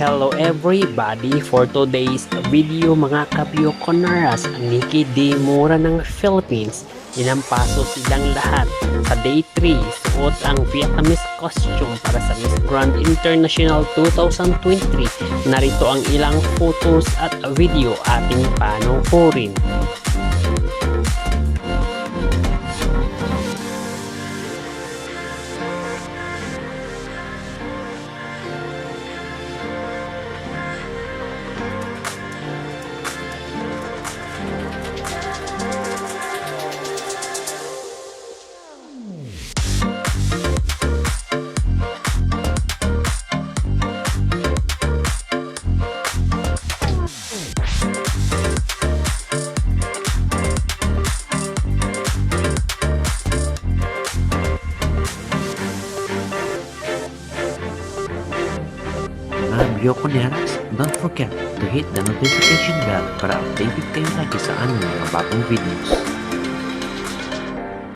Hello everybody! For today's video mga kabyokonaras, ang Nikki Di Mura ng Philippines, inampaso silang lahat. Sa day 3, suot ang Vietnamese costume para sa Miss Grand International 2023. Narito ang ilang photos at video ating panoorin. Mga Byokoneras, don't forget to hit the notification bell para updated kayo lagi sa aming mga bagong videos.